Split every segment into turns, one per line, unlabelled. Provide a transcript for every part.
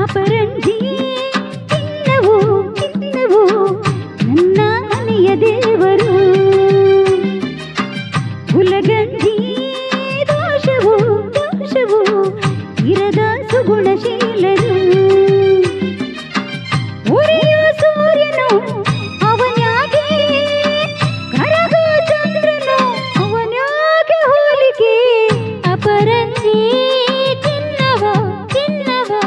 ಅಪರಂಜಿ ಚಿನ್ನವು ಚಿನ್ನವು ನನ್ನ ಮನೆಯ ದೇವರು ಗುಲಗಂಜಿ ದೋಷವು ದೋಷವು ಇರದ ಸುಗುಣಶೀಲರು ಉರಿಯೋ ಸೂರ್ಯನು ಅವನ್ಯಾಕೆ ಕರಗೋ ಚಂದ್ರನು ಅವನ್ಯಾಕೆ ಹೋಲಿಕೆ ಅಪರಂಜಿ ಚಿನ್ನವೋ ಚಿನ್ನವೋ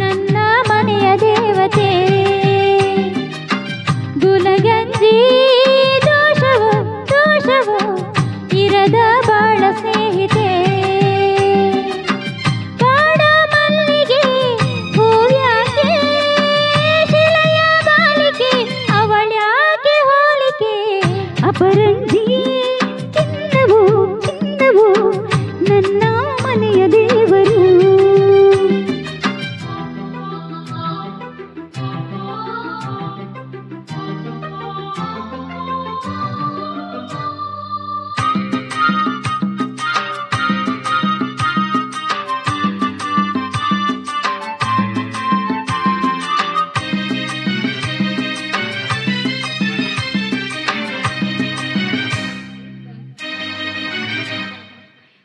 ನನ್ನ ಮನೆಯ ದೇವತೆ ಗುಲಗಂಜಿ ದೋಷವೋ ದೋಷವೋ ಇರದ ಬಾಳ ಸ್ನೇಹಿತೆ ಬಾಡ ಮಲ್ಲಿಗೆ ಹೂವ್ಯಾಕೆ ಶಿಲೆಯ ಬಾಲಿಕೆ ಅವಳ್ಯಾಕೆ ಹೋಲಿಕೆ ಅಪರಂಜಿ ಚಿನ್ನವು ಚಿನ್ನವು ನನ್ನ ಮನೆಯ ದೇವರು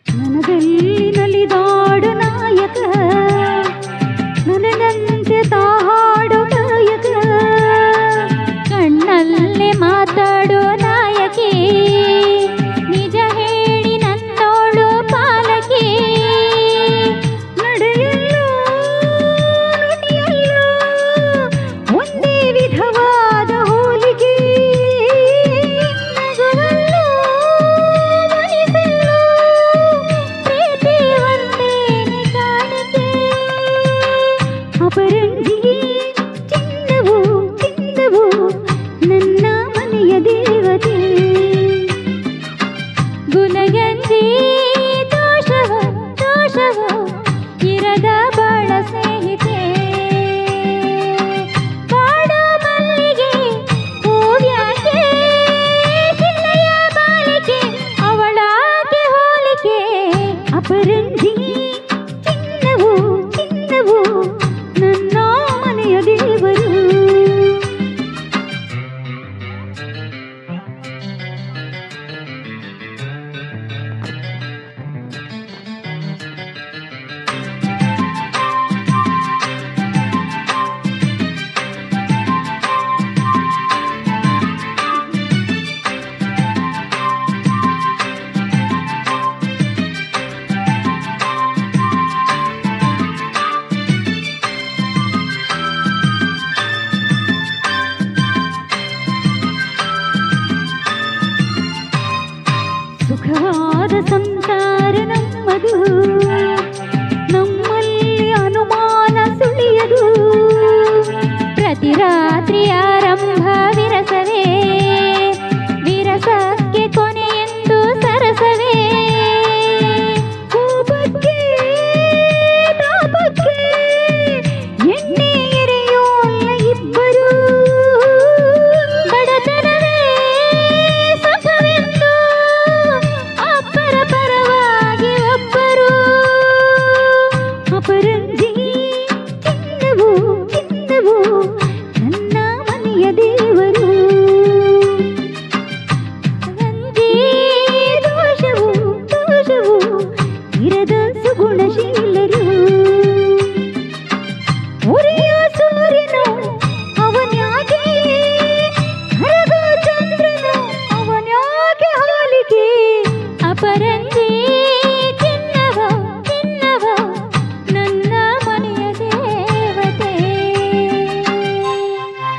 ನನದಲ್ಲಿ ನಲಿದಾಡು ನಾಯಕ ನನಗಂತೆ ತಾಹಾಡು ಗಾಯಕ ಕಣ್ಣಲ್ಲೇ ಮಾತಾಡೋ ನಾಯಕಿ ನಿಜ ಹೇಳಿ ನನ್ನೋಳು ಪಾಲಕಿ ನಡೆಯಲ್ಲೋ ನುಡಿಯಲ್ಲೋ ಒಂದೇ ವಿಧವಾದ ಹೋಲಿಕೆ ನಗುವಲ್ಲೋ ಮನಿಸಲ್ಲೋ ಪ್ರೀತಿ ಒಂದೇನೆ ಕಾಣಿಕೆ ಅಪರಂಜಿ ಚಿನ್ನವು ಚಿನ್ನವು ನನ್ನ ಮನೆಯ ದೇವತೆ ಗುಲಗಂಜಿ ದೋಷವೋ ದೋಷವೋ ಇರದ ಬಾಳ ಸ್ನೇಹಿತೆ ಬಾಡೋ ಮಲ್ಲಿಗೆ ಹೂವ್ಯಾಕೆ ಶಿಲೆಯ ಬಾಲಿಕೆ ಅವಳಾಕೆ ಹೋಲಿಕೆ ಅಪರಂಜಿ ಚಿನ್ನವು ಚಿನ್ನವು ನನ್ನ ಮನೆಯ ದೇವರು ಸುಖವಾದ ಸಂಸಾರ ನಮ್ಮದು ನಮ್ಮಲ್ಲಿ ಅನುಮಾನ ಸುಳಿಯದು ಪ್ರತಿ ರಾತ್ರಿ ಆರಂಭ ವಿರಸವೇ ವಿರಸಕ್ಕೆ ಕೊನೆಯೆಂದು ಸರಸವೇ ಕೋಪಕ್ಕೆ ತಾಪಕ್ಕೆ ಎಣ್ಣೆ ಎರೆಯೋಲ್ಲ ಇಬ್ಬರು ಬಡತನವೇ ಸುಖವೆಂದು ಅಪ್ಪರ ಪರವಾಗಿ ಒಬ್ಬರು ಅಪರಂಜಿ ಚಿನ್ನವು ಚಿನ್ನವು ನನ್ನ ಮನೆಯ ದೇವರು ಗಂಜಿ ದೋಷವು ದೋಷವು ಇರದ ಸುಗುಣಶೀಲರು ಉರಿಯೋ ಸೂರ್ಯನು ಅವನ್ಯಾಕೆ ಕರಗೋ ಚಂದ್ರನು ಅವನ್ಯಾಕೆ ಹೋಲಿಕೆ ಅಪರಂಜಿ